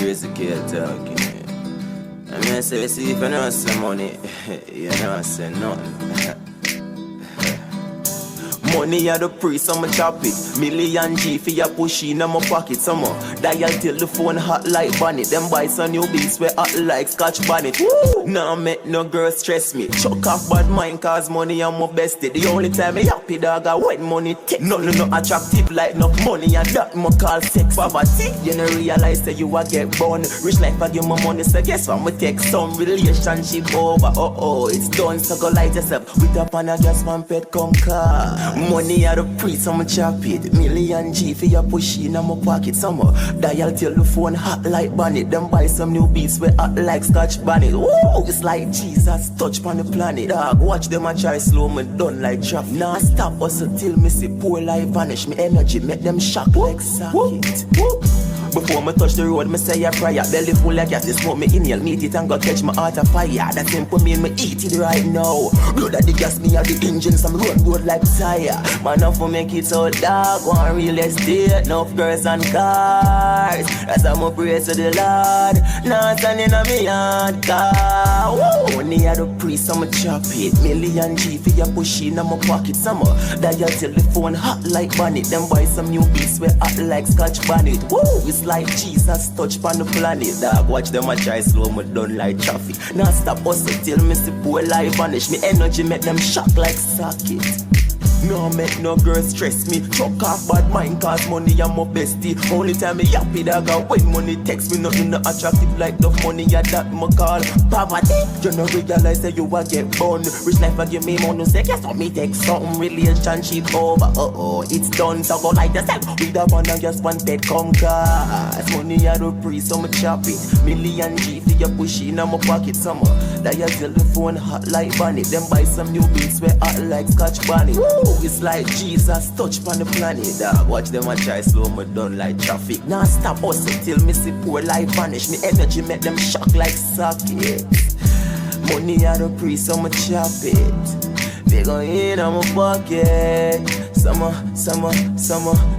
crazy kid talking. I mean, say, see if I know some money, you know I say nothing. Money are the price, I'ma chop it. Million G for your push in my pocket. Some dial till the phone hot like bonnet. Them buy some new beats where hot like Scotch bonnet. Woo! Nah, make no girl stress me. Chuck off bad mind cause money I'm my bestie. The only time I happy dog I when money take. None no attractive like no money and that my call sex poverty. You no realize that you a get born. Rich life I give my money so guess what I'ma take some relationship over. Oh, it's done so go light yourself. With up and I guess one pet come car. Money are the price, I'ma chop it. Million G for your push in my pocket. Some dial till the phone hot like bonnet. Them buy some new beats where hot like Scotch bonnet. Woo, it's like Jesus touch on the planet. Dog, watch them a try slow me done like traffic. Nah, stop us till me see poor life vanish. Me energy make them shock like socket. Before me touch the road, me say a prayer. Belly full like gas, smoke me inhale, meet it and go catch my heart a fire. That simple mean me eat it right now. Blood at the gas, me at the engine, some road like tire. Man, enough for make it so dark, one real estate, enough girls and cars. That's how I pray to the Lord. Not standing on me yard car. Money at the priest, I'ma chop it. Million G for your push in my pocket. Some dial till the phone hot like bonnet. Them buy some new beats where hot like Scotch bonnet. Woo! It's like Jesus touch on the planet. Dog, watch them a try slow me done like traffic. Now stop us till me see poor life vanish. Me energy make them shock like socket. No make no girl stress me. Chuck off bad mind cause money I'm my bestie. Only time me happy dog when money text me. Nothing no attractive like the money ya that me call poverty. You no realize that you a get born. Rich life a give me money say guess what me take something relationship over. It's done so go like yourself. With a man and just one bed come cause money a the price so me chop it. Million G for your push in my pocket summer. That you tell the phone hot like bonnet. Them buy some new beats where hot like Scotch bonnet. It's like Jesus touch on the planet. Dog, watch them a try slow me done like traffic. Now stop us till me see poor life vanish. Me energy make them shock like sockets. Money are the price, so me chop it. They go in on my pocket. Summer